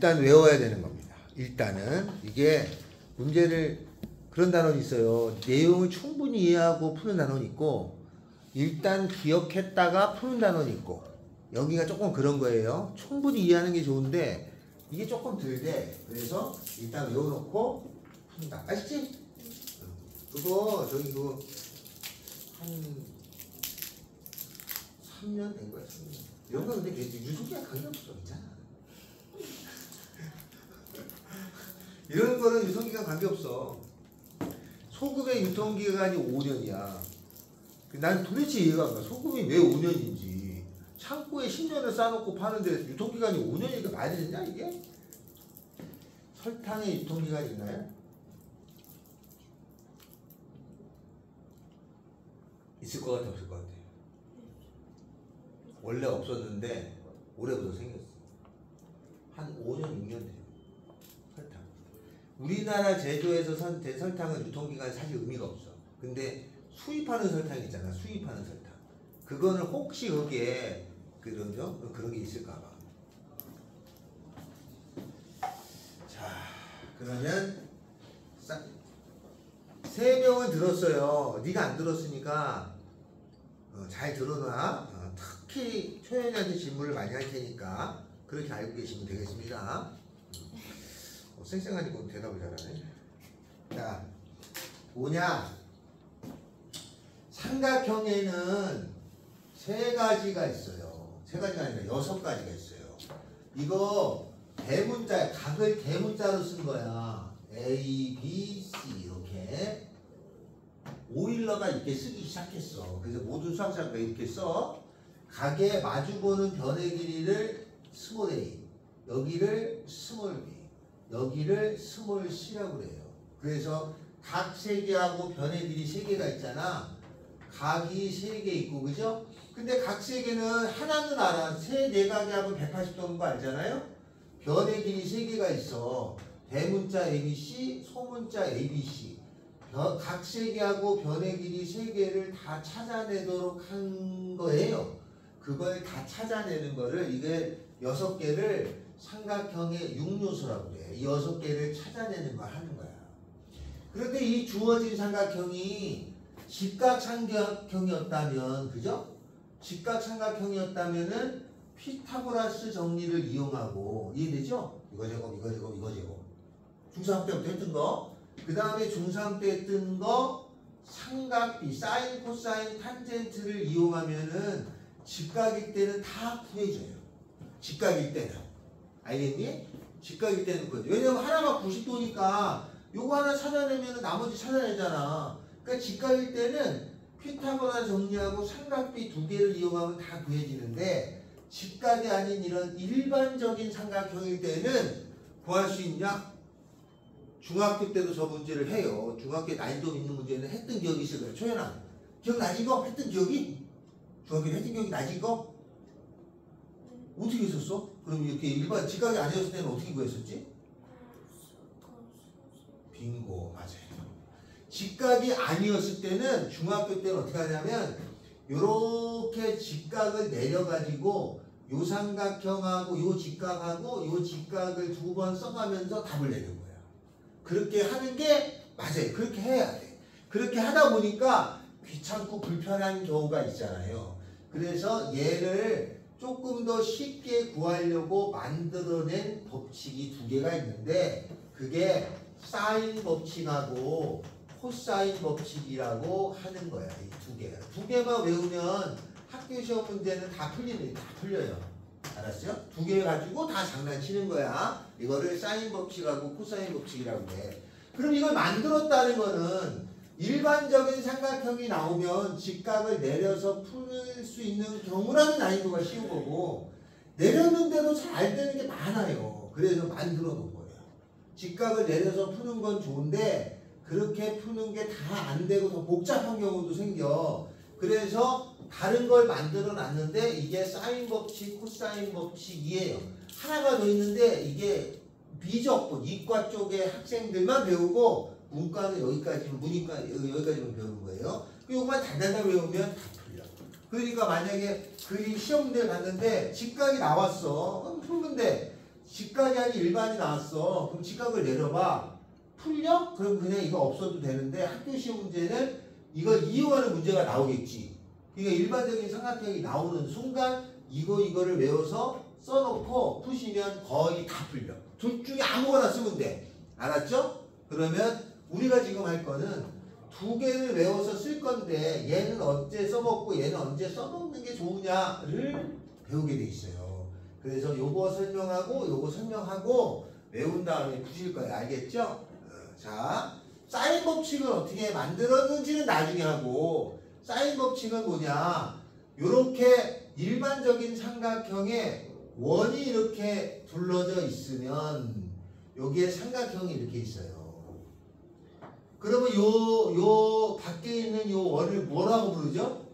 일단 외워야 되는 겁니다. 일단은 이게 문제를 그런 단어는 있어요. 내용을 충분히 이해하고 푸는 단어는 있고 일단 기억했다가 푸는 단어는 있고 여기가 조금 그런 거예요. 충분히 이해하는 게 좋은데 이게 조금 덜돼. 그래서 일단 외워놓고 푼다. 아시지? 그거 저기 그거 한 3년 된 거야. 3년. 이런 거 근데 유속이랑 관계없어. 괜찮아. 이런 거는 유통기간 관계없어. 소금의 유통기간이 5년이야. 난 도대체 이해가 안 가. 소금이 왜 5년인지. 창고에 10년을 쌓아놓고 파는데 유통기간이 5년이니까 말이 되냐 이게? 설탕의 유통기간이 있나요? 있을 것 같아 없을 것 같아? 원래 없었는데 올해부터 생겼어. 한 5년 6년 돼요. 설탕. 우리나라 제조에서 된 설탕은 유통기간이 사실 의미가 없어. 근데 수입하는 설탕 있잖아. 수입하는 설탕. 그거는 혹시 거기에 그런 게 있을까봐. 자, 그러면 3명은 들었어요. 네가 안 들었으니까 잘 들어놔. 특히 초연이한테 질문을 많이 할 테니까 그렇게 알고 계시면 되겠습니다. 쌩쌩하니까 대답을 잘하네. 자, 뭐냐? 삼각형에는 3가지가 있어요. 3가지가 아니라 6가지가 있어요. 이거 대문자, 각을 대문자로 쓴 거야. A, B, C 이렇게. 오일러가 이렇게 쓰기 시작했어. 그래서 모든 수학자가 이렇게 써. 각에 마주보는 변의 길이를 스몰 a, 여기를 스몰 b, 여기를 스몰 c라고 그래요. 그래서 각 3개하고 변의 길이 3개가 있잖아. 각이 3개 있고, 그죠? 근데 각 3개는 하나는 알아. 세 내각이 하면 180도인 거 알잖아요? 변의 길이 3개가 있어. 대문자 ABC, 소문자 ABC. 각 3개하고 변의 길이 3개를 다 찾아내도록 한 거예요. 그걸 다 찾아내는 거를 이게 6개를 삼각형의 6요소라고 그래. 이 6개를 찾아내는 걸 하는 거야. 그런데 이 주어진 삼각형이 직각삼각형이었다면, 그죠? 직각삼각형이었다면은 피타고라스 정리를 이용하고, 이해되죠? 이거 제곱, 이거 제곱, 이거 제곱. 중3 때부터 했던 거. 그 다음에 중3 때 했던 거 삼각비, 사인, 코사인, 탄젠트를 이용하면은 직각일 때는 다 구해줘요. 직각일 때는. 알겠니? 직각일 때는 구해줘요. 왜냐면 하나가 90도니까 요거 하나 찾아내면 나머지 찾아내잖아. 그러니까 직각일 때는 피타고라 정리하고 삼각비 2개를 이용하면 다 구해지는데 직각이 아닌 이런 일반적인 삼각형일 때는 구할 수 있냐? 중학교 때도 저 문제를 해요. 중학교 난이도 있는 문제는 했던 기억이 있을 거예요. 초연아, 기억나지 이거? 했던 기억이? 중학교 때 했던 기억이 나지 이거? 어떻게 했었어? 그럼 이렇게 일반 직각이 아니었을 때는 어떻게 구했었지? 빙고, 맞아요. 직각이 아니었을 때는 중학교 때는 어떻게 하냐면 요렇게 직각을 내려가지고 요 삼각형하고 요 직각하고 요 직각을 2번 써가면서 답을 내는 거야. 그렇게 하는 게 맞아요. 그렇게 해야 돼. 그렇게 하다 보니까 귀찮고 불편한 경우가 있잖아요. 그래서 얘를 조금 더 쉽게 구하려고 만들어낸 법칙이 2개가 있는데 그게 사인 법칙하고 코사인 법칙이라고 하는 거야. 이 2개. 2개만 외우면 학교 시험 문제는 다 풀려요. 알았어요? 2개 가지고 다 장난치는 거야. 이거를 사인 법칙하고 코사인 법칙이라고 해. 그럼 이걸 만들었다는 거는 일반적인 삼각형이 나오면 직각을 내려서 풀 수 있는 경우라는 난이도가 쉬운 거고 내렸는데도 잘 되는 게 많아요. 그래서 만들어 놓은 거예요. 직각을 내려서 푸는 건 좋은데 그렇게 푸는 게 다 안 되고 더 복잡한 경우도 생겨. 그래서 다른 걸 만들어 놨는데 이게 사인 법칙, 코사인 법칙이에요. 하나가 더 있는데 이게 미적분, 이과 쪽의 학생들만 배우고 문과는 여기까지만, 문이과 여기까지만 배우는 거예요. 이것만 단단하게 외우면 다 풀려. 그러니까 만약에 그 시험 문제를 봤는데 직각이 나왔어. 그럼 풀는데 직각이 아닌 일반이 나왔어. 그럼 직각을 내려봐. 풀려? 그럼 그냥 이거 없어도 되는데 학교 시험 문제는 이걸 이용하는 문제가 나오겠지. 그러니까 일반적인 삼각형이 나오는 순간 이거를 외워서 써놓고 푸시면 거의 다 풀려. 둘 중에 아무거나 쓰면 돼. 알았죠? 그러면 우리가 지금 할 거는 두 개를 외워서 쓸 건데 얘는 언제 써먹고 얘는 언제 써먹는 게 좋으냐를 배우게 돼 있어요. 그래서 요거 설명하고 요거 설명하고 외운 다음에 푸실 거예요. 알겠죠? 자, 사인 법칙을 어떻게 만들었는지는 나중에 하고, 사인 법칙은 뭐냐, 요렇게 일반적인 삼각형에 원이 이렇게 둘러져 있으면 여기에 삼각형이 이렇게 있어요. 그러면 요 밖에 있는 요 원을 뭐라고 부르죠?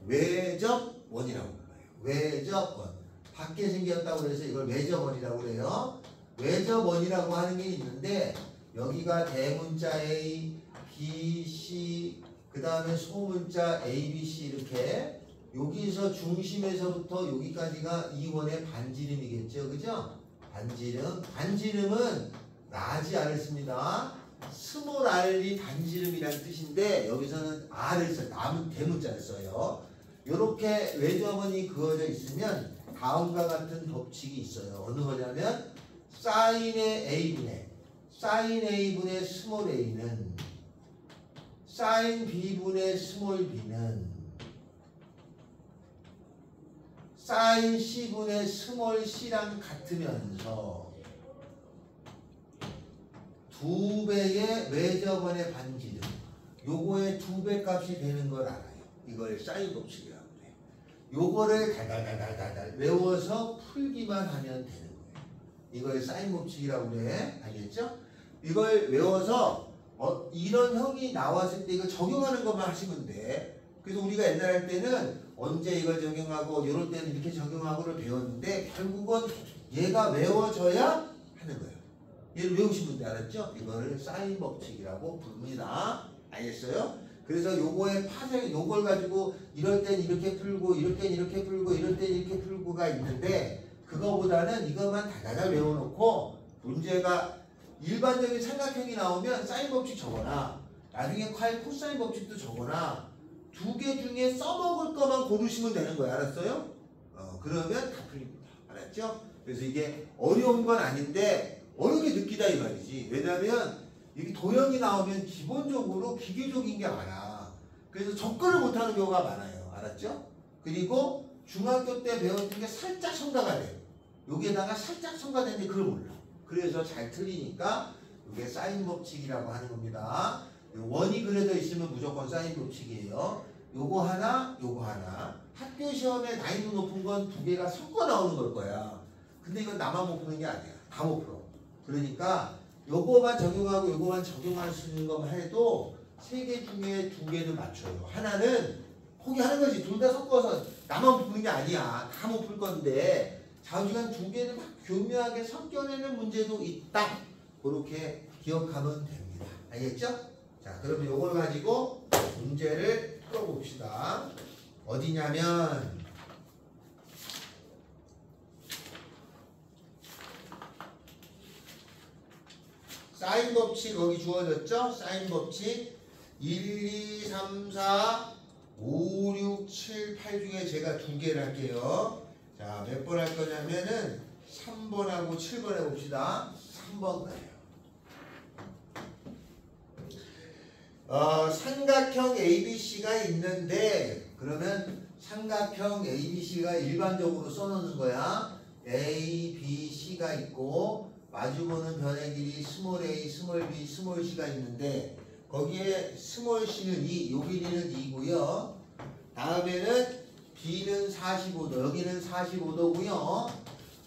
외접원이라고 불러요. 외접원. 밖에 생겼다고 해서 이걸 외접원이라고 그래요. 외접원이라고 하는 게 있는데 여기가 대문자 A, B, C, 그 다음에 소문자 A, B, C 이렇게 여기서 중심에서부터 여기까지가 이 원의 반지름이겠죠. 그죠? 반지름. 반지름은 라지 R을 씁니다. 스몰 R이 반지름이라는 뜻인데 여기서는 R을 써요. 남은 대문자를 써요. 이렇게 외접원이 그어져 있으면 다음과 같은 법칙이 있어요. 어느 거냐면 사인의 A분의 스몰 a는 사인 B분의 스몰 b는 사인 C분의 스몰 c랑 같으면서 두 배의 외접원의 반지름 요거의 두 배 값이 되는 걸 알아요. 이걸 사인 법칙이라고 해요. 요거를 달달달달달 외워서 풀기만 하면 되는 거예요. 이걸 사인 법칙이라고 그래. 알겠죠? 이걸 외워서 이런 형이 나왔을 때 이거 적용하는 것만 하시면 돼. 그래서 우리가 옛날 할 때는 언제 이걸 적용하고 이럴 때는 이렇게 적용하고를 배웠는데 결국은 얘가 외워져야 하는 거예요. 얘를 외우시면 돼. 알았죠? 이거를 사인 법칙이라고 부릅니다. 알겠어요? 그래서 요거의 파생, 요걸 가지고 이럴 땐 이렇게 풀고 이럴 땐 이렇게 풀고 이럴 땐 이렇게 풀고가 있는데 그거보다는 이것만 다다다 외워놓고 문제가 일반적인 삼각형이 나오면 사인 법칙 적어놔. 나중에 코사인 법칙도 적어놔. 두 개 중에 써먹을 것만 고르시면 되는 거야. 알았어요? 그러면 다 풀립니다. 알았죠? 그래서 이게 어려운 건 아닌데 어렵게 느끼다 이 말이지. 왜냐면 이게 도형이 나오면 기본적으로 기계적인 게 많아. 그래서 접근을 못하는 경우가 많아요. 알았죠? 그리고 중학교 때 배웠던 게 살짝 첨가가 돼. 여기에다가 살짝 첨가되는데 그걸 몰라. 그래서 잘 틀리니까 이게 사인 법칙이라고 하는 겁니다. 원이 그려져 있으면 무조건 사인 법칙이에요. 요거 하나, 요거 하나. 학교 시험에 난이도 높은 건 두 개가 섞어 나오는 걸 거야. 근데 이건 나만 못 푸는 게 아니야. 다 못 풀어. 그러니까 요거만 적용하고 요거만 적용할 수 있는 것만 해도 세 개 중에 두 개는 맞춰요. 하나는 포기하는 거지. 둘 다 섞어서 나만 못 푸는 게 아니야. 다 못 풀 건데 좌우지간 두 개를 막 교묘하게 섞여내는 문제도 있다. 그렇게 기억하면 됩니다. 알겠죠? 자, 그러면 요걸 가지고 문제를 풀어봅시다. 어디냐면 사인 법칙 여기 주어졌죠? 사인 법칙 1, 2, 3, 4, 5, 6, 7, 8 중에 제가 두 개를 할게요. 자, 몇 번 할 거냐면은 3번하고 7번 해봅시다. 3번 거예요. 삼각형 ABC가 있는데 그러면 삼각형 ABC가 일반적으로 써놓는 거야. A, B, C가 있고 마주보는 변의 길이 스몰 a, 스몰 b, 스몰 c가 있는데 거기에 스몰 c는 2, 요 길이는 2고요. 다음에는 b는 45도, 여기는 45도고요.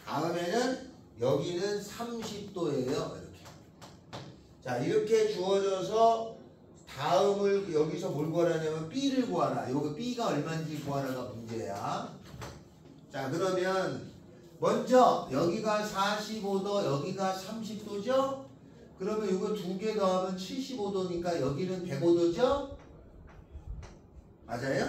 다음에는 여기는 30도예요. 이렇게. 자, 이렇게 주어져서 다음을 여기서 뭘 구하라냐면 b를 구하라. 요거 b가 얼마인지 구하라가 문제야. 자, 그러면 먼저 여기가 45도, 여기가 30도죠? 그러면 이거 두 개 더하면 75도니까 여기는 105도죠? 맞아요?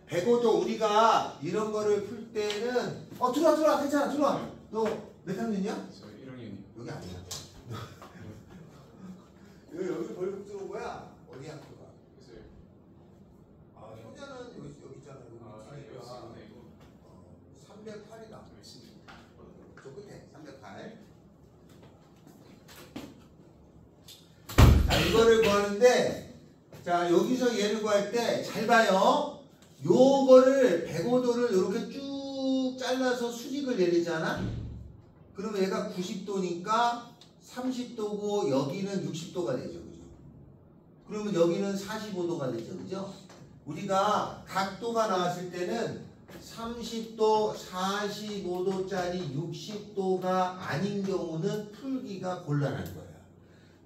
105도 우리가 이런 거를 풀 때는 들어와 괜찮아 들어와 너 몇 학년이야? 저 1학년이요. 여기 아니야. 여기 벌금 들어온 거야? 어디 학교가? 그래서 아, 효자는 여기 있잖아. 여기 이거 뒤에가. 이거 308이다. 열심히. 저 끝에 308. 자, 이거를 구하는데, 자, 여기서 얘를 구할 때 잘 봐요. 요거를 105도를 이렇게 쭉 잘라서 수직을 내리잖아? 그러면 얘가 90도니까 30도고 여기는 60도가 되죠. 그죠? 그러면 여기는 45도가 되죠. 그죠? 우리가 각도가 나왔을 때는 30도, 45도짜리 60도가 아닌 경우는 풀기가 곤란한 거예요.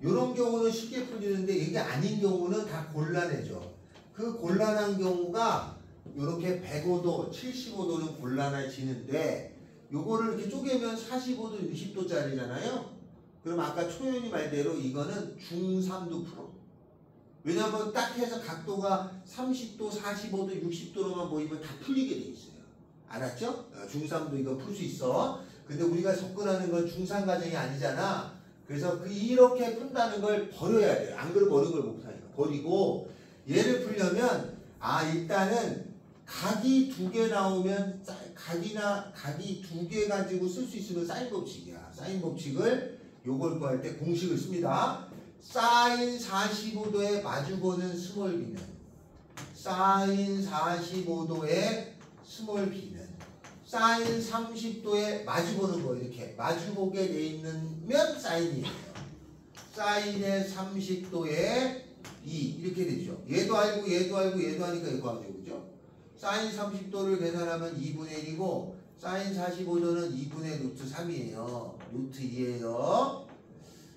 이런 경우는 쉽게 풀리는데 이게 아닌 경우는 다 곤란해져. 그 곤란한 경우가 이렇게 105도, 75도는 곤란해지는데 요거를 이렇게 쪼개면 45도, 60도짜리잖아요. 그럼 아까 초연이 말대로 이거는 중3도 풀어. 왜냐면 딱 해서 각도가 30도, 45도, 60도로만 보이면 다 풀리게 돼 있어요. 알았죠? 중3도 이거 풀 수 있어. 근데 우리가 접근하는 건 중3 과정이 아니잖아. 그래서 이렇게 푼다는 걸 버려야 돼요. 안 그러면 어려운 걸 못하니까. 버리고 얘를 풀려면 일단은 각이 2개 나오면 각이 2개 가지고 쓸 수 있으면 사인 법칙이야. 사인 법칙을 요걸 구할 때 공식을 씁니다. 사인 45도에 마주보는 스몰 b는 사인 45도에 스몰 b는 사인 30도에 마주보는 거 이렇게 마주보게 돼 있으면 사인이에요. 사인의 30도에 2 이렇게 되죠. 얘도 알고 얘도 알고 얘도 하니까 이거 하죠. 그죠? 사인 30도를 계산하면 2분의 1이고 사인 45도는 2분의 루트 3이에요. 루트 2예요.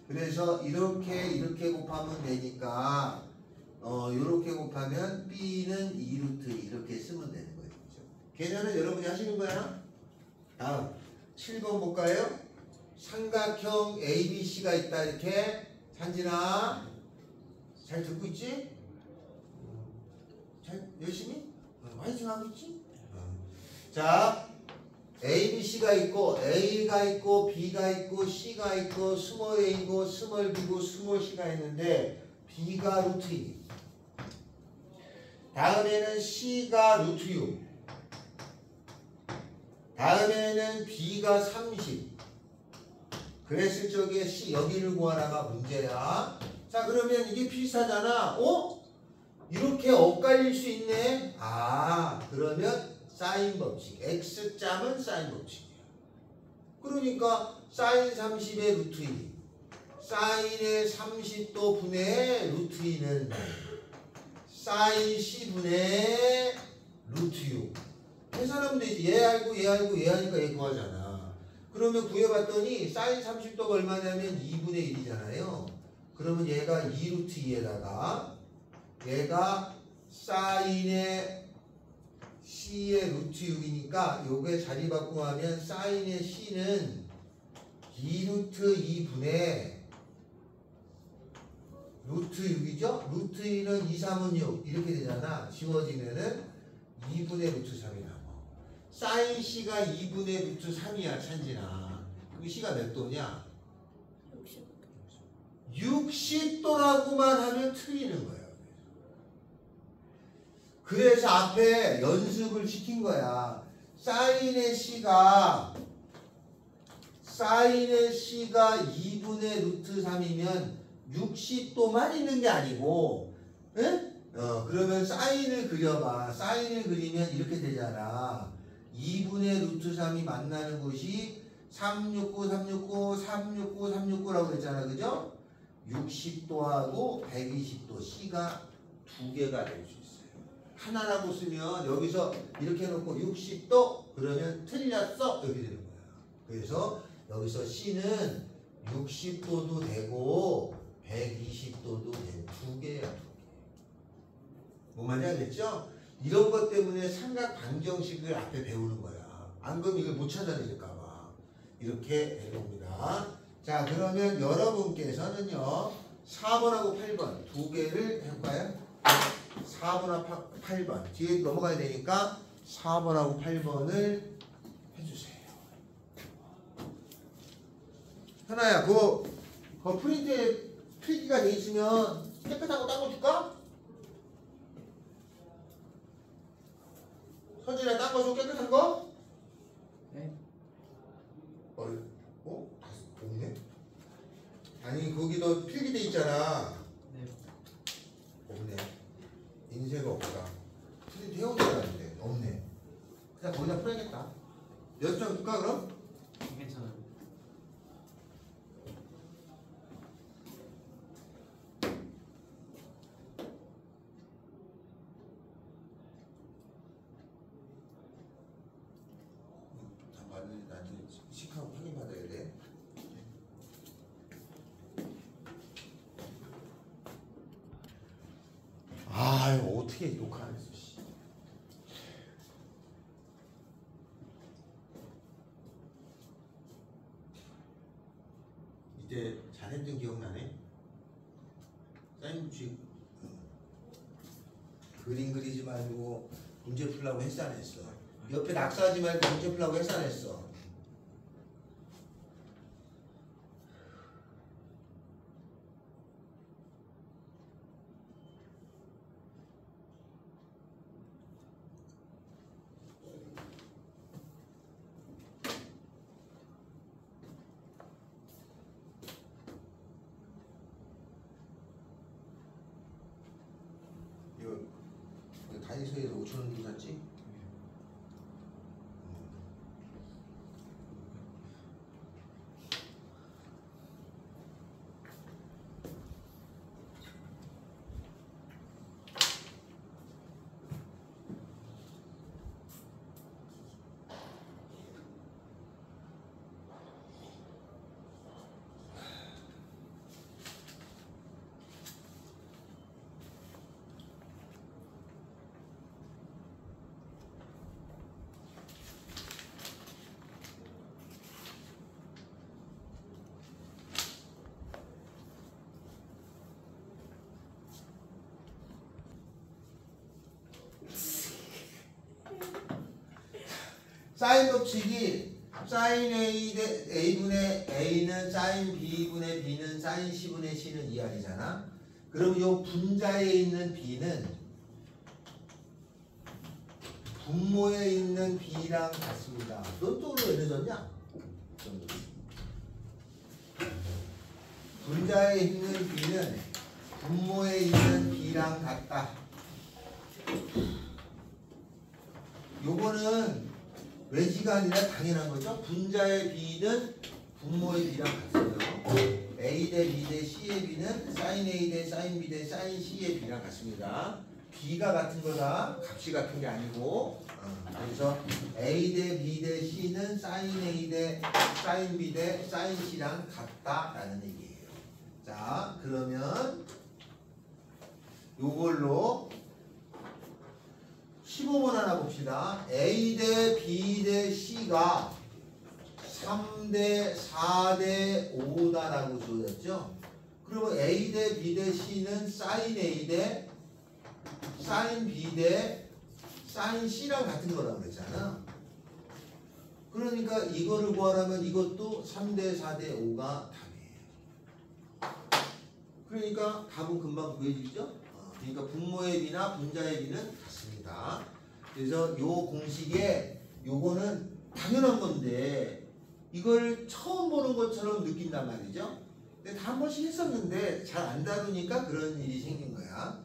그래서 이렇게 곱하면 되니까 이렇게 곱하면 b는 2루트 이렇게 쓰면 되는 거예요. 그죠? 계산은 여러분이 하시는 거야. 다음 7번 볼까요? 삼각형 ABC가 있다 이렇게. 산진아 잘 듣고 있지? 잘 열심히? 화이팅 하고 있지? 자, ABC가 있고 A가 있고 B가 있고 C가 있고 스몰 A고 스몰 B고 스몰 C가 있는데 B가 루트 2. 다음에는 C가 루트 6. 다음에는 B가 30. 그랬을 적에 C 여기를 구하라가 문제야. 자, 그러면 이게 비슷하잖아. 이렇게 엇갈릴 수 있네. 그러면 사인 법칙. X점은 사인 법칙이야. 그러니까 사인 30의 루트 2. 사인의 30도 분의 루트 2는 사인 C분의 루트 6. 계산하면 되지. 얘 알고 얘 알고 얘 하니까 얘 구하잖아. 그러면 구해봤더니 사인 30도가 얼마냐면 2분의 1이잖아요. 그러면 얘가 2루트 2에다가 얘가 사인의 C의 루트 6이니까 요게 자리 바꾸고 하면 사인의 C는 2루트 2분의 루트 6이죠? 루트 2는 2, 3은 6 이렇게 되잖아. 지워지면은 2분의 루트 3이 나와. 사인 C가 2분의 루트 3이야, 찬진아. 그럼 C가 몇 도냐? 60도라고만 하면 틀리는 거예요. 그래서 앞에 연습을 시킨 거야. 사인의 C가 2분의 루트 3이면 60도만 있는 게 아니고, 그러면 사인을 그려봐. 사인을 그리면 이렇게 되잖아. 2분의 루트 3이 만나는 곳이 369, 369, 369, 369라고 했잖아. 그죠? 60도하고 120도 C가 2개가 될 수 있어요. 하나라고 쓰면 여기서 이렇게 해놓고 60도 그러면 틀렸어 이렇게 되는 거야. 그래서 여기서 C는 60도도 되고 120도도 되고 2개야. 뭐 말인지 알겠죠? 이런 것 때문에 삼각 방정식을 앞에 배우는 거야. 안 그러면 이걸 못 찾아내릴까 봐. 이렇게 해봅니다. 자, 그러면 여러분께서는요 4번하고 8번 2개를 해볼까요? 4번하고 8번 뒤에 넘어가야 되니까 4번하고 8번을 해주세요. 현아야, 그거 프린트에 필기가 돼 있으면 깨끗한 거 딴 거 줄까? 서진아, 딴 거 줘, 깨끗한 거? 네. 없네? 아니, 거기도 필기돼 있잖아. 네. 없네. 인쇄가 없다. 프린트 해온 줄 알았는데 없네. 그냥 거기다 풀어야겠다. 6장 줄까 그럼? 괜찮아요. 잠깐만, 나한테 시카고 확인받아야 돼. 아유, 어떻게 녹화를 했어, 씨. 이때 잘했던 기억나네. 사인부식 그림 그리지 말고 문제 풀라고 했어 안 했어? 옆에 낙서하지 말고 문제 풀라고 했어 안 했어? 이거 다이소에서 5,000원 주고 샀지? 사인 법칙이 사인 A 대 A분의 A는 사인 B분의 B는 사인 C분의 C는 2R이잖아. 그럼 요 분자에 있는 B는 분모에 있는 B랑 같습니다. 넌 또 왜 늦었냐? 분자에 있는 B는 분모에 있는 B랑 같다. 요거는 외지가 아니라 당연한 거죠. 분자의 B는 분모의 B랑 같아요. A 대 B 대 C의 B는 sin A 대 sin B 대 sin C의 B랑 같습니다. B가 같은 거다. 값이 같은 게 아니고. 그래서 A 대 B 대 C는 sin A 대 sin B 대 sin C랑 같다라는 얘기예요. 자, 그러면 요걸로 15번 하나 봅시다. A 대 B 대 C가 3대 4대 5다라고 주어졌죠. 그러면 A 대 B 대 C는 sin A 대 sin B 대 sin C랑 같은 거라고 그랬잖아. 그러니까 이거를 구하려면 이것도 3대 4대 5가 답이에요. 그러니까 답은 금방 구해지죠. 그러니까 분모의 B나 분자의 B는 같습니다. 그래서 요 공식에 요거는 당연한 건데 이걸 처음 보는 것처럼 느낀단 말이죠. 근데 다 한 번씩 했었는데 잘 안 다루니까 그런 일이 생긴 거야.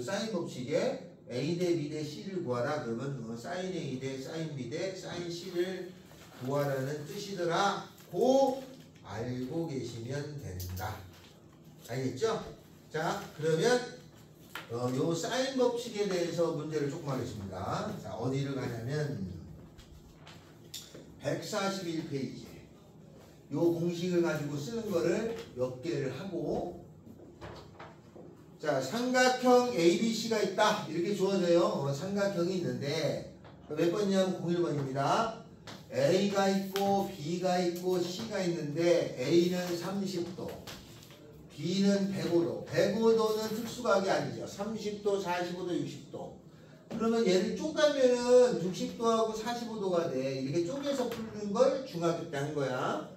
사인 법칙에 A 대 B 대 C를 구하라 그러면 사인 A 대 사인 B 대 사인 C를 구하라는 뜻이더라. 고 알고 계시면 된다. 알겠죠? 자, 그러면 요 사인 법칙에 대해서 문제를 조금 하겠습니다. 자, 어디를 가냐면 141페이지. 요 공식을 가지고 쓰는 거를 몇 개를 하고, 자, 삼각형 ABC가 있다 이렇게 주어져요. 삼각형이 있는데 몇 번이냐면 01번입니다. A가 있고 B가 있고 C가 있는데 A는 30도, B는 105도. 105도는 특수각이 아니죠. 30도, 45도, 60도. 그러면 얘를 쪼가면은 60도하고 45도가 돼. 이렇게 쪼개서 푸는 걸 중학교 때 한 거야.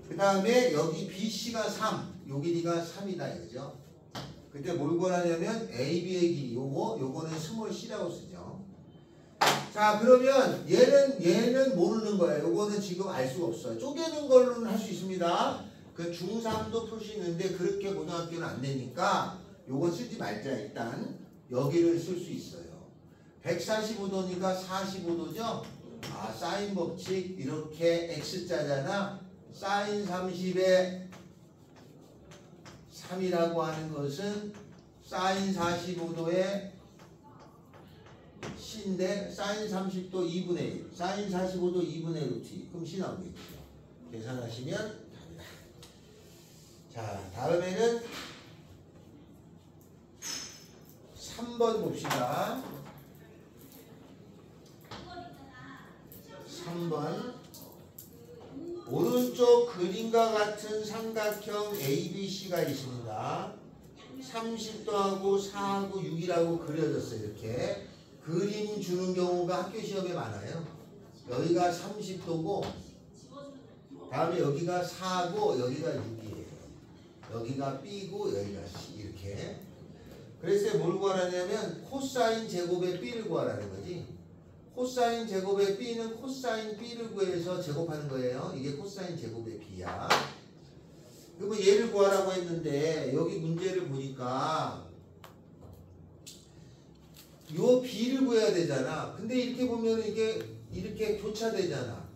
그 다음에 여기 BC가 3, 요 길이가 3이다 이거죠. 그때 뭘 구하냐면 AB의 길이 요거는 스몰 c라고 쓰죠. 자, 그러면 얘는 모르는 거예요. 요거는 지금 알 수가 없어요. 쪼개는 걸로는 할 수 있습니다. 그 중3도 풀 수 있는데 그렇게 고등학교는 안 되니까 요거 쓰지 말자. 일단 여기를 쓸 수 있어요. 145도니까 45도죠. 아, 사인 법칙 이렇게 x자잖아. 사인 30에 3이라고 하는 것은 사인 45도에 c인데 사인 30도 2분의 1, 사인 45도 2분의 루트. 그럼 c 나오겠죠. 계산하시면 답니다. 자, 다음에는 3번 봅시다. 3번. 오른쪽 그림과 같은 삼각형 ABC가 있습니다. 30도하고 4하고 6이라고 그려졌어요. 이렇게 그림 주는 경우가 학교 시험에 많아요. 여기가 30도고 다음에 여기가 4고 여기가 6이에요. 여기가 B고 여기가 C 이렇게. 그래서 뭘 구하라냐면 코사인 제곱의 B를 구하라는 거지. 코사인 제곱의 B는 코사인 B를 구해서 제곱하는 거예요. 이게 코사인 제곱의 B야. 그러면 얘를 구하라고 했는데 여기 문제를 보니까 요 B를 구해야 되잖아. 근데 이렇게 보면 이게 이렇게 교차되잖아.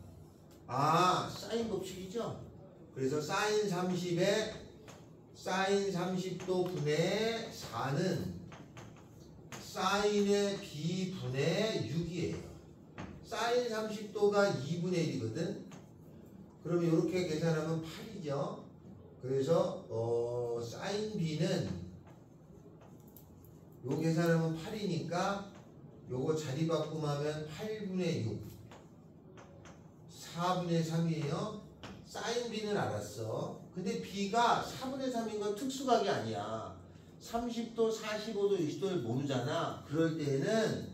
아, 사인 법칙이죠. 그래서 사인 30에 사인 30도 분의 4는 사인의 B분의 6이에요. 사인 30도가 2분의 1이거든. 그러면 이렇게 계산하면 8이죠. 그래서 사인 B는 요 계산하면 8이니까 요거 자리 바꿈하면 8분의 6 4분의 3이에요. 사인 B는 알았어. 근데 B가 4분의 3인 건 특수각이 아니야. 30도, 45도, 60도를 모르잖아. 그럴 때는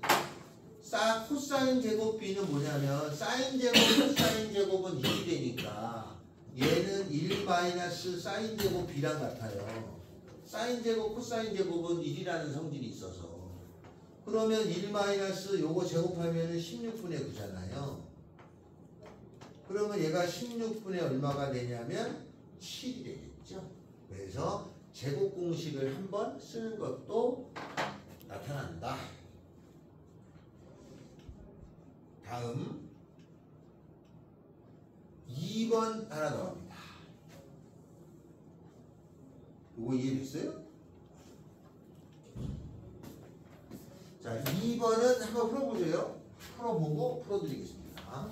코사인 제곱 B는 뭐냐면 사인 제곱, 코사인 제곱은 1이 되니까 얘는 1 마이너스 사인 제곱 B랑 같아요. 사인 제곱, 코사인 제곱은 1이라는 성질이 있어서 그러면 1 마이너스 요거 제곱하면 16분의 9잖아요. 그러면 얘가 16분의 얼마가 되냐면 7이 되겠죠. 그래서 제곱 공식을 한번 쓰는 것도 나타난다. 다음 2번 하나 더 합니다. 이거 이해됐어요? 자, 2번은 한번 풀어보세요. 풀어보고 풀어드리겠습니다.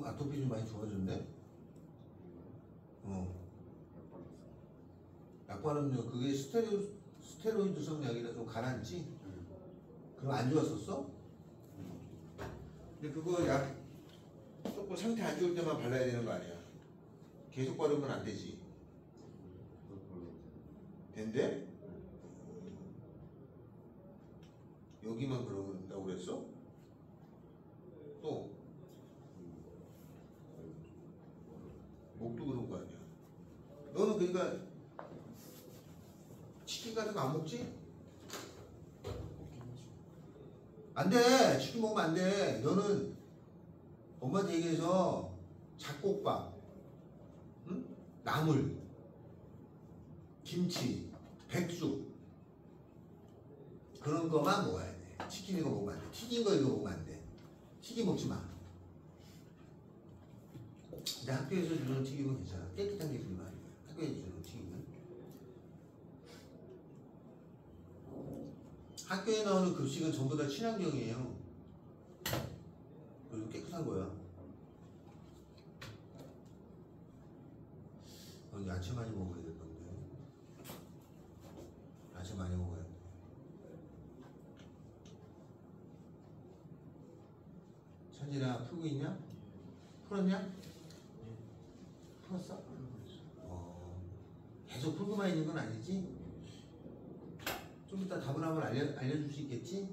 아토피 좀 많이 좋아졌네. 약발음료 그게 스테로이드성 약이라 좀 가라앉지? 그럼 안 좋았었어? 근데 그거 약 조금 상태 안 좋을 때만 발라야 되는 거 아니야? 계속 바르면 안 되지. 된대? 여기만 그런다고 그랬어? 또 목도 그런 거 아니야? 너는 그러니까 치킨 같은 거 안 먹지? 안 돼. 치킨 먹으면 안 돼. 너는 엄마한테 얘기해서 잡곡밥, 응? 나물, 김치, 백숙 그런 거만 먹어야 돼. 치킨 이거 먹으면 안 돼. 튀긴 거 이거 먹으면 안 돼. 튀김 먹지 마. 근데 학교에서 주는 튀김은 괜찮아. 깨끗한 게 불만. 학교에서 주는 튀김은. 학교에 나오는 급식은 전부 다 친환경이에요. 그리고 깨끗한 거야. 야채 많이 먹어야 될 건데. 야채 많이 먹어야 돼. 천진아, 풀고 있냐? 풀었냐? 풀었어? 계속 풀고만 있는 건 아니지? 좀 이따 답을 한번 알려줄 수 있겠지?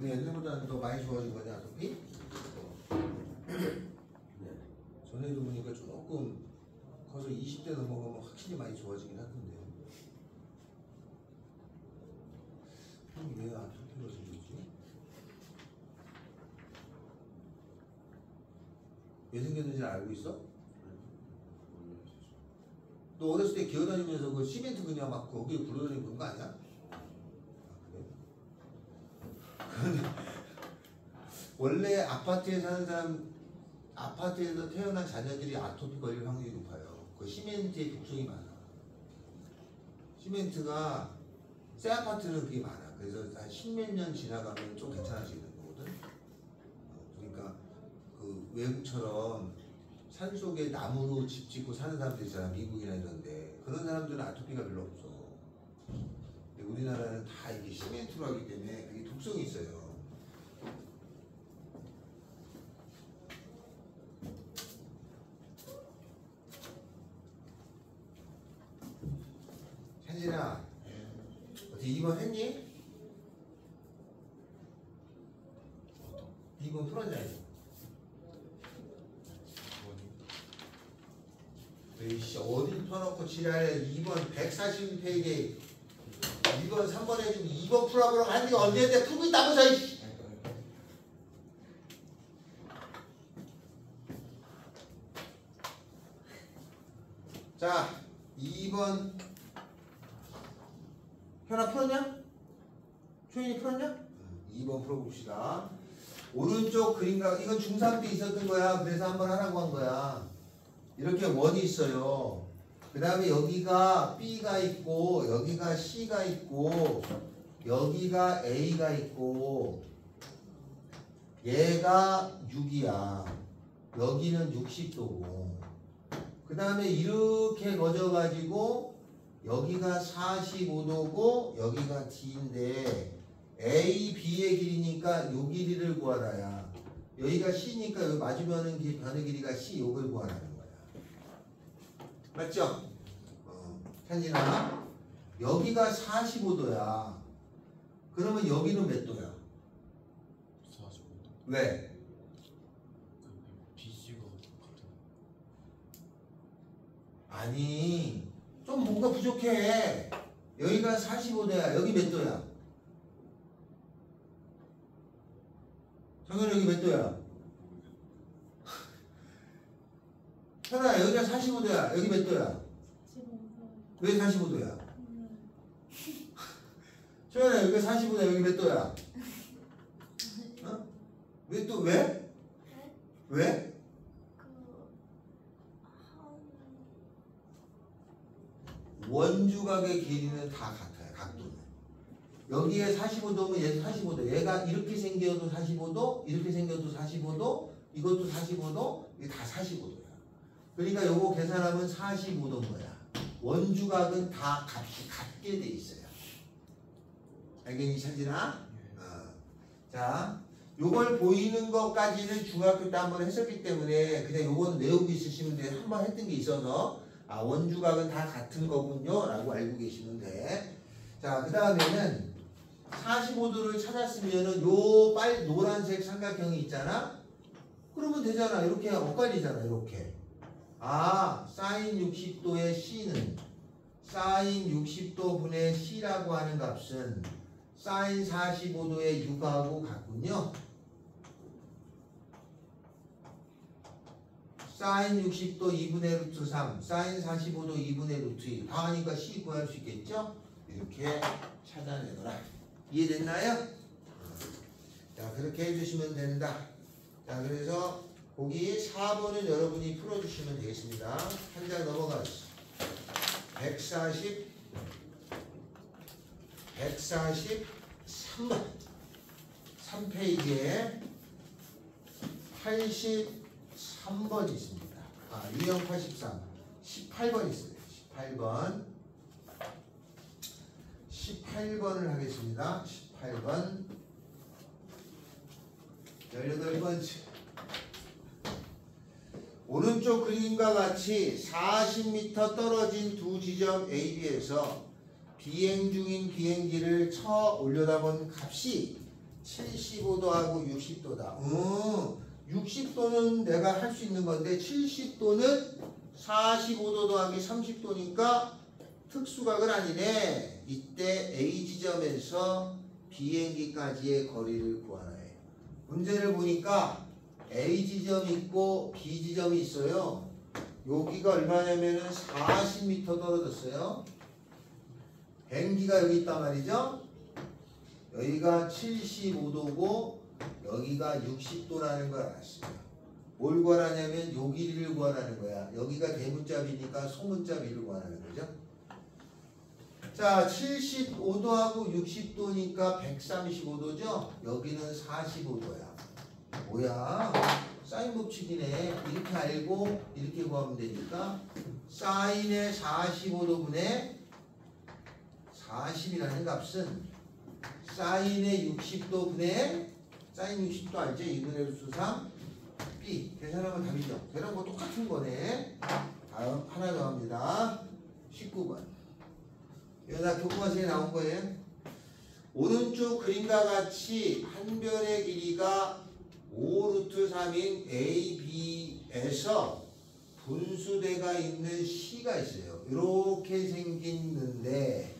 근데 옛날보다는 더 많이 좋아진 거냐, 아토피? 네. 전에도 보니까 조금 커서 20대 넘어가면 확실히 많이 좋아지긴 하던데. 왜 아토피가 생겼지? 왜 생겼는지 알고 있어? 너 어렸을 때 기어다니면서 그 시멘트 그냥 막 거기에 굴러다니는 그런 거 아니야? 원래 아파트에 사는 사람, 아파트에서 태어난 자녀들이 아토피 걸릴 확률이 높아요. 그 시멘트의 독성이 많아. 시멘트가 새 아파트는 그게 많아. 그래서 한 십몇 년 지나가면 좀 괜찮아지는 거거든. 그러니까 그 외국처럼 산 속에 나무로 집 짓고 사는 사람들 있잖아. 미국이나 이런데 그런 사람들은 아토피가 별로 없어. 근데 우리나라는 다 이게 시멘트로 하기 때문에 그게 독성이 있어요. 현진아, 어떻게 2번 했니? 2번 풀었냐니? 에이씨, 어디 펴놓고 지랄해. 2번 140페이지 2번 3번 해주면 2번 풀어보라고 하는 게 언제인데 풀고 있다면서. 이씨. 자, 2번 현아 풀었냐? 초인이 풀었냐? 2번 풀어봅시다. 오른쪽 그림과 이건 중3 때 있었던 거야. 그래서 한번 하라고 한 거야. 이렇게 원이 있어요. 그 다음에 여기가 B가 있고 여기가 C가 있고 여기가 A가 있고 얘가 6이야. 여기는 60도고 그 다음에 이렇게 거져가지고 여기가 45도고 여기가 D인데 A, B의 길이니까 요 길이를 구하라야. 여기가 C니까 여기 마주보는 변의 길이가 C 요걸 구하라는 거야. 맞죠? 현진아 여기가 45도야. 그러면 여기는 몇 도야? 45도. 왜? BC가 같은. 아니 좀 뭔가 부족해. 여기가 45도야. 여기 몇 도야? 정현 여기 몇 도야? 현아 여기가 45도야. 여기 몇 도야? 왜 45도야? 정현아 여기가 45도야. 여기 몇 도야? 어? 왜 또 왜? 왜? 원주각의 길이는 다 같아요. 각도는. 여기에 45도면 얘 45도. 얘가 이렇게 생겨도 45도, 이렇게 생겨도 45도, 이것도 45도, 이게 다 45도야. 그러니까 요거 계산하면 45도인 거야. 원주각은 다 값이 같게 돼 있어요. 알겠니, 찬진아? 자, 요걸 보이는 것까지는 중학교 때 한번 했었기 때문에 그냥 요거는 외우고 있으시면 돼. 한번 했던 게 있어서 아, 원주각은 다 같은 거군요 라고 알고 계시면 돼. 자, 그 다음에는 45도를 찾았으면은 요 노란색 삼각형이 있잖아. 그러면 되잖아. 이렇게 엇갈리잖아. 이렇게. 아, 사인 60도의 C는 사인 60도 분의 C라고 하는 값은 사인 45도의 6하고 같군요. 사인 60도 2분의 루트 3, 사인 45도 2분의 루트 2. 다 하니까 C 구할 수 있겠죠? 이렇게 찾아내거라. 이해됐나요? 자, 그렇게 해주시면 된다. 자, 그래서 거기 4번은 여러분이 풀어주시면 되겠습니다. 한 장 넘어가시죠. 143번 3페이지에 83번 있습니다. 유형 83 18번 있어요. 18번을 하겠습니다. 18번 18번째 오른쪽 그림과 같이 40m 떨어진 두 지점 AB에서 비행 중인 비행기를 쳐 올려다본 값이 75도하고 60도다. 60도는 내가 할 수 있는 건데 70도는 45도 더하기 30도니까 특수각은 아니네. 이때 A 지점에서 비행기까지의 거리를 구하라 해. 문제를 보니까 A 지점이 있고 B 지점이 있어요. 여기가 얼마냐면은 40m 떨어졌어요. 비행기가 여기 있단 말이죠. 여기가 75도고 여기가 60도라는 걸 알았어요. 뭘 구하라냐면 요 길이를 구하라는 거야. 여기가 대문자 B니까 소문자 B를 구하라는 거죠. 자, 75도하고 60도니까 135도죠. 여기는 45도야. 뭐야? 사인 법칙이네. 이렇게 알고 이렇게 구하면 되니까 사인의 45도분의 40이라는 값은 사인의 60도분의 사인 60도 알죠? 2분의 루트 3 B. 계산하면 답이죠. 계산 거 똑같은 거네. 다음 하나 더 합니다. 19번. 이거 다 교과서에 나온 거예요. 오른쪽 그림과 같이 한 변의 길이가 5루트 3인 AB에서 분수대가 있는 C가 있어요. 이렇게 생겼는데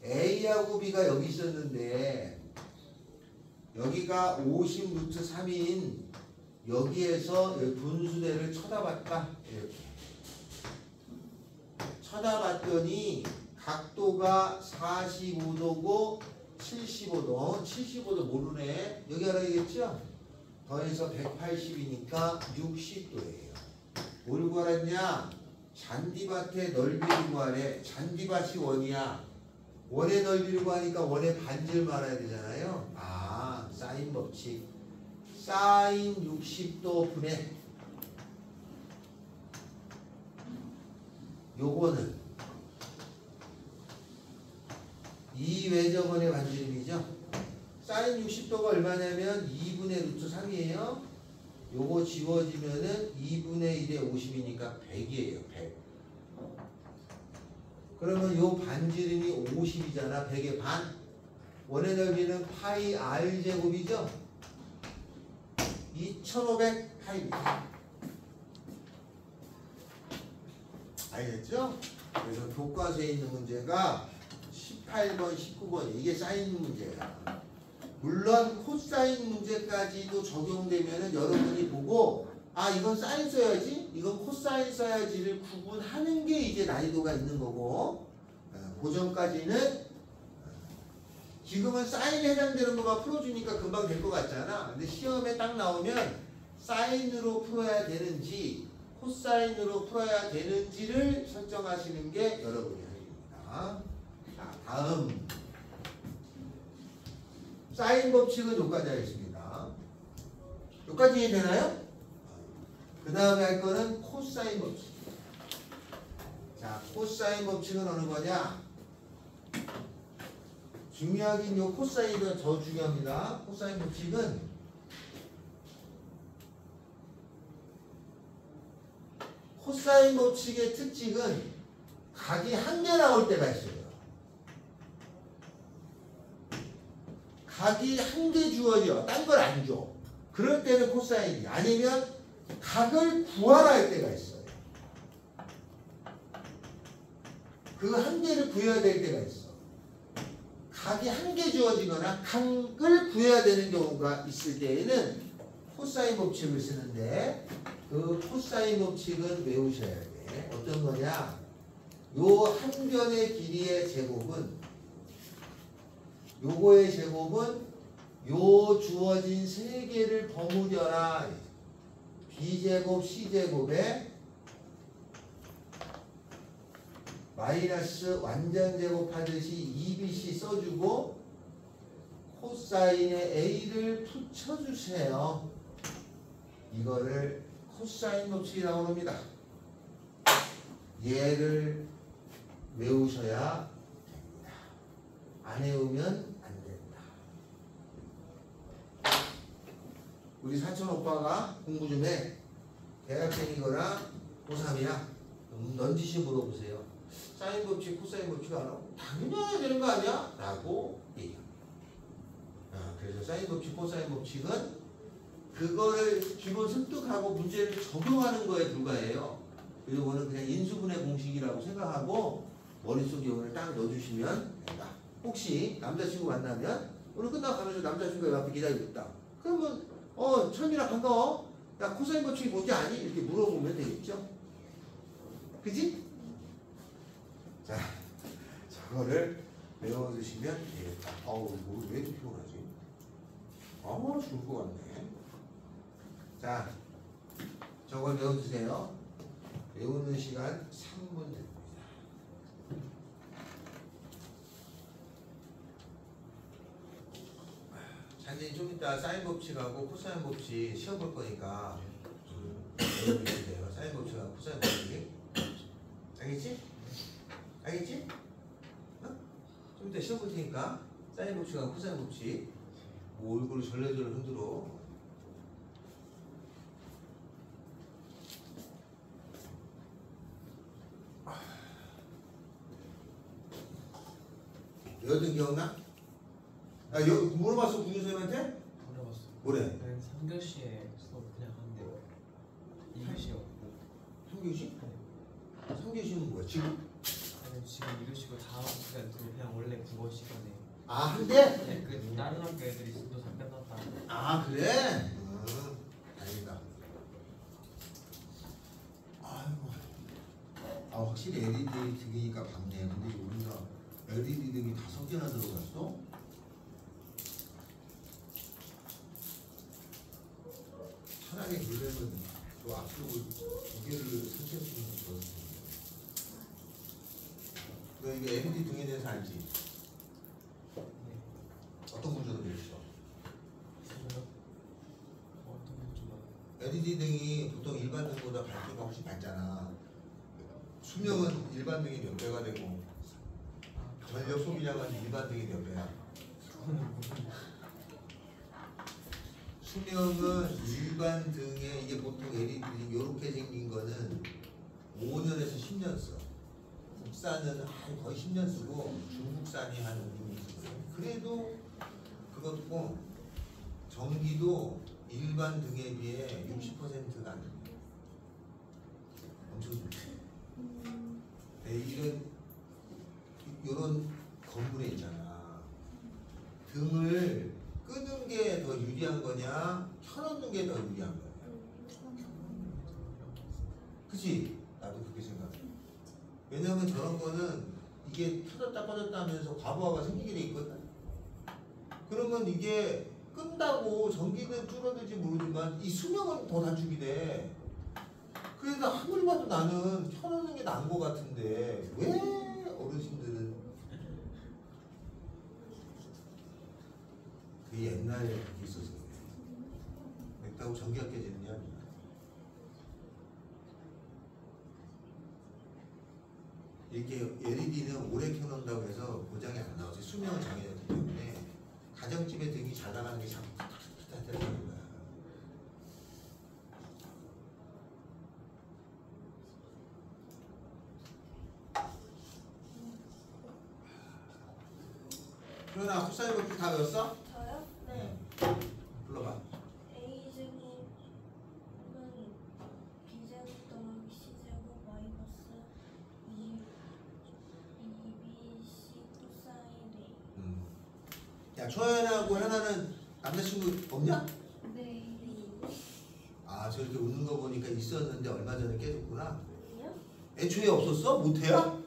A하고 B가 여기 있었는데 여기가 50 루트 3인 여기에서 분수대를 쳐다봤다. 이렇게 쳐다봤더니 각도가 45도고 75도 75도 모르네. 여기 알아야겠죠? 더해서 180이니까 60도예요. 뭘 구하랬냐? 잔디밭의 넓이를 구하래. 잔디밭이 원이야. 원의 넓이를 구하니까 원의 반지를 말아야 되잖아요. 사인 법칙. 사인 60도 분의 요거는 2외접원의 반지름이죠. 사인 60도가 얼마냐면 2분의 루트 3이에요. 요거 지워지면은 2분의 1에 50이니까 100이에요. 100. 그러면 요 반지름이 50이잖아. 100의 반. 원의 넓이는 파이 r 제곱이죠. 2500 파이입니다. 알겠죠? 그래서 교과서에 있는 문제가 18번, 19번 이게 사인 문제야. 물론 코사인 문제까지도 적용되면은 여러분이 보고 이건 사인 써야지, 이건 코사인 써야지를 구분하는 게 이제 난이도가 있는 거고, 그 전까지는 지금은 사인에 해당되는 거만 풀어주니까 금방 될 것 같잖아. 근데 시험에 딱 나오면 사인으로 풀어야 되는지 코사인으로 풀어야 되는지를 설정하시는 게 여러분의 할 일입니다. 자, 다음 사인 법칙은 여기까지 하겠습니다. 여기까지 이해되나요? 그 다음에 할 거는 코사인 법칙. 자, 코사인 법칙은 어느 거냐? 중요하긴 요 코사인이 더 중요합니다. 코사인 법칙은 코사인 법칙의 특징은 각이 한 개 나올 때가 있어요. 각이 한 개 주어져. 딴 걸 안 줘. 그럴 때는 코사인이. 아니면 각을 구하라 할 때가 있어요. 그 한 개를 구해야 될 때가 있어. 각이 한 개 주어지거나 각을 구해야 되는 경우가 있을 때에는 코사인 법칙을 쓰는데 그 코사인 법칙은 외우셔야 돼. 어떤 거냐? 요 한 변의 길이의 제곱은 요거의 제곱은 요 주어진 세 개를 버무려라. B제곱 C제곱에 마이너스 완전 제곱하듯이 2bc 써주고 코사인의 a를 붙여주세요. 이거를 코사인 법칙이라고 합니다. 얘를 외우셔야 됩니다. 안 외우면 안 된다. 우리 사촌 오빠가 공부 좀 해. 대학생이거나 고3이야. 넌지시 물어보세요. 사인 법칙, 코사인 법칙 알아? 당연히 알아야 되는 거 아니야? 라고 얘기합니다. 그래서 사인 법칙, 코사인 법칙은 그거를 기본 습득하고 문제를 적용하는 거에 불과해요. 그래서 이거는 그냥 인수분해 공식이라고 생각하고 머릿속에 오늘 딱 넣어주시면 된다. 혹시 남자친구 만나면 오늘 끝나고 가면서 남자친구가 앞에 기다리고 있다. 그러면 천민아 반가워. 나 코사인 법칙이 뭔지 아니? 이렇게 물어보면 되겠죠. 그지? 자, 저거를 외워두시면 되겠다. 이거 왜 이렇게 피곤하지? 죽을 것 같네. 자, 저걸 외워주세요. 외우는 시간 3분 됩니다. 잔진이 좀 이따 사인 법칙하고 코사인 법칙 시험 볼 거니까 외워주세요. 사인 법칙하고 코사인 법칙. 알겠지? 알겠지? 좀 이따 시험 볼 테니까 사인 법칙하고 코사인 법칙. 얼굴을 절레절레 흔들어. 여든 기억나? 여기 물어봤어 국유선생님한테? 물어봤어. 뭐래? 그냥 3교시에 수업 그냥 한대. 2교시 없고. 3교시? 3교시는 뭐야? 지금? 아니 지금 2교시고 다음 시간 그냥 원래 국어 시간에. 한대? 그냥 그 다른 학교 애들이 수도 다 끝났다. 그래? 다행이다. 확실히 LED 등이니까 밝네. 근데 우리가 LED 등이 5개나 들어갔어? 차라리 그러면 저 앞쪽을 2개를 설치했으면 좋겠어. 너 이거 LED 등에 대해서 알지? 네. 어떤 구조로 되어 있어? 어떤 문제가? LED 등이 보통 일반 등보다 밝기가 훨씬 밝잖아. 수명은 일반 등이 몇 배가 되고 전력 소비량은 일반 등이 몇 배야? 수명은 일반 등에 이게 보통 LED 등 이렇게 생긴 거는 5년에서 10년 써. 국산은 거의 10년 쓰고 중국산이 한 5년 쓰고. 그래도 그것도 전기도 일반 등에 비해 60%가 안 됩니다. 엄청 좋지. 이런 건물에 있잖아. 등을 끄는 게 더 유리한 거냐, 켜놓는 게 더 유리한 거야. 그치? 나도 그렇게 생각해. 왜냐면 저런 거는 이게 켜졌다 꺼졌다 하면서 과부하가 생기게 돼 있거든. 그러면 이게 끈다고 전기는 줄어들지 모르지만 이 수명은 더 단축이 돼. 그래서 아무리 봐도 나는 켜놓는 게 나은 것 같은데 왜 어르신들은 그 옛날에 그렇게 있어서 그래. 맥다고 전기가 깨지느냐. 이렇게 LED는 오래 켜놓는다고 해서 고장이 안 나와서 수명은 정해졌기 때문에 가정집에 등이 잘 나가는 게 자꾸 타타타타타는 거야. 효연아, 코사인 법칙 다 외웠어? 저요? 네. 불러봐. A제곱은 B제곱 더하기 C제곱 마이너스 2BC 코사인 A. 야, 초연하고 현아는 남자친구 없냐? 네. 저렇게 웃는 거 보니까 있었는데 얼마 전에 깨졌구나. 아니요? 애초에 없었어? 모태야? 아니요.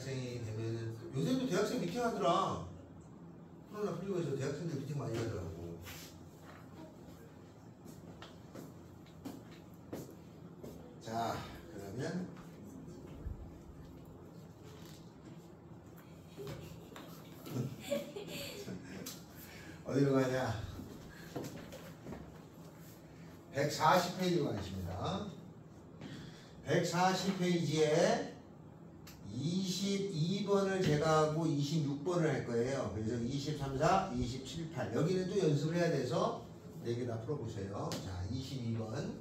대학생이 되면은 요새도 대학생 미팅 하더라. 코로나 풀리고 해서 대학생들 미팅 많이 하더라고. 자, 그러면 어디로 가냐? 140페이지로 가겠습니다. 140페이지에 22번을 제가 하고 26번을 할 거예요. 그래서 23, 4, 27, 8 여기는 또 연습을 해야 돼서 4개 다 풀어보세요. 자, 22번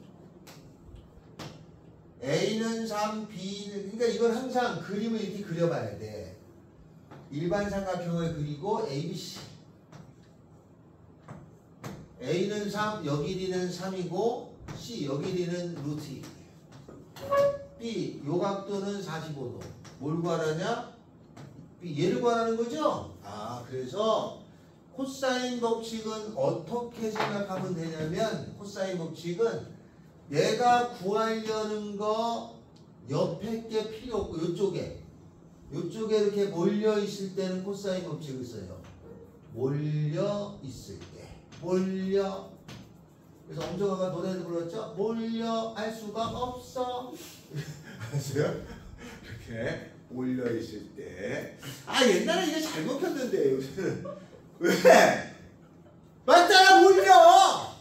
A는 3, B는 그러니까 이건 항상 그림을 이렇게 그려봐야 돼. 일반 삼각형을 그리고 A, B, C A는 3, 여기 D는 3이고 C, 여기 D는 루트 2 B, 요 각도는 45도. 뭘 구하라냐? B, 얘를 구하라는 거죠? 아, 그래서 코사인 법칙은 어떻게 생각하면 되냐면 코사인 법칙은 내가 구하려는 거 옆에 게 필요 없고 요쪽에 이렇게 몰려 있을 때는 코사인 법칙을 써요. 몰려 있을 때. 몰려. 그래서 엄정화가 노래도 불렀죠? 몰려 알 수가 없어. 아세요? 이렇게 몰려 있을 때. 아, 옛날에 이거 잘못 폈는데 요새는 왜? 맞잖아, 몰려.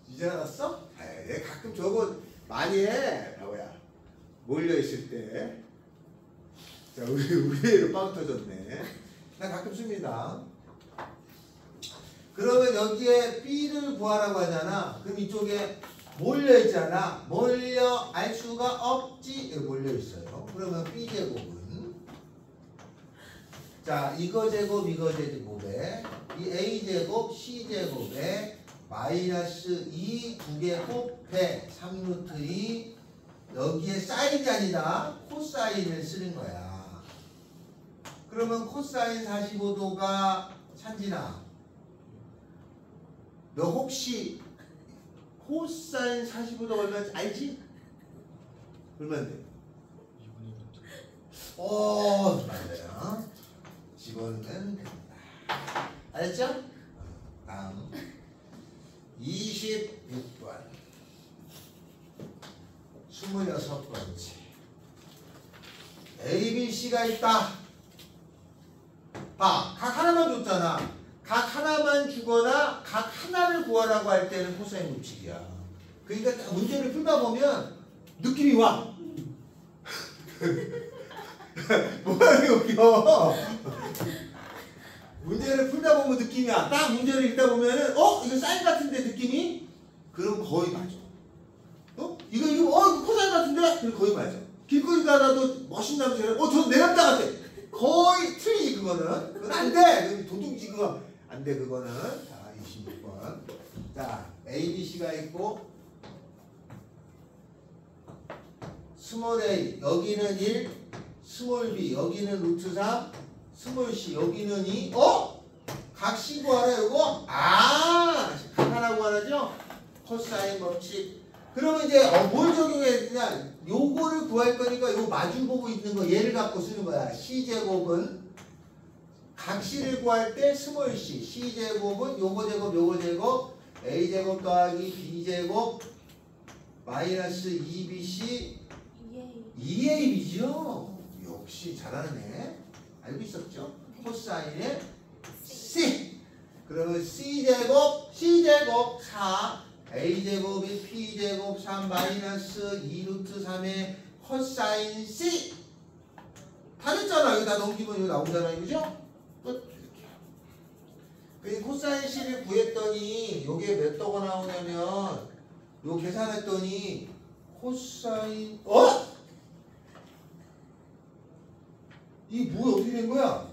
이제 알았어? 에이, 가끔 저거 많이 해, 바보야. 몰려 있을 때. 자, 의외로 빵 터졌네. 나 가끔 씁니다. 그러면 여기에 B를 구하라고 하잖아. 그럼 이쪽에 몰려 있잖아. 몰려 알 수가 없지. 여기 몰려 있어요. 그러면 B 제곱은 자, 이거 제곱 이거 제곱에 이 A 제곱 C 제곱에 마이너스 2 두 개 곱해 3루트 2 여기에 사인이 아니다. 코사인을 쓰는 거야. 그러면 코사인 45도가 찬진아 너 혹시 코사인 45도가 얼마인지 알지? 얼마인데? 2분의 1. 맞아요. 집어넣으면 됩니다. 알았죠? 다음 26번 26번째 A, B, C가 있다. 봐, 각 하나만 줬잖아. 각 하나만 주거나 각 하나를 구하라고 할 때는 코사인 법칙이야. 그러니까 문제를 풀다 보면 느낌이 와. 뭐야 이게 웃겨. 문제를 풀다 보면 느낌이 와. 딱 문제를 읽다 보면은 이거 사인 같은데 느낌이? 그럼 거의 맞아. 이거 이거 코사인 같은데? 그럼 거의 맞아. 길거리 가다도 멋있는 남자는 저 내 남자 같아. 거의 틀리지 그거는. 그건 안 돼. 도둑지 그거. 안 돼 그거는. 자, 26번. 자, A, B, C가 있고 스몰 A 여기는 1, 스몰 B 여기는 루트 3, 스몰 C 여기는 2. 각 C 구하라 이거? 각 하나 구하라죠? 코사인 법칙. 그러면 이제 뭘 적용해야 되냐? 요거를 구할 거니까 요 마주보고 있는 거 얘를 갖고 쓰는 거야. C제곱은 각 C를 구할 때 스몰 C, C제곱은 요거 제곱 A제곱 더하기 B제곱 마이너스 2BC 2AB죠? 역시 잘하네. 알고 있었죠? 코사인의 C. 그러면 C제곱 4 A제곱이 P제곱 3 마이너스 2루트 3의 코사인 C. 다 됐잖아. 이거 다 넘기면 이거 나오잖아. 그죠? 끝. 이렇게. 코사인 C를 구했더니 요게 몇 도가 나오냐면 요 계산했더니 코사인 이게 뭐야? 어떻게 된 거야?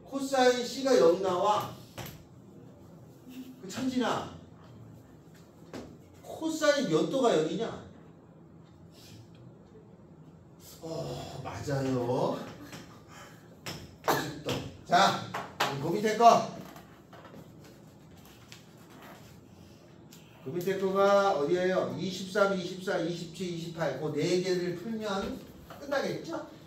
코사인 C가 0 나와. 그 참진아 코사인 몇 도가 0이냐? 맞아요. 90도. 자, 그 밑에 거. 그 밑에 거가 어디예요? 23, 24, 27, 28. 그 4개를 풀면 끝나겠죠?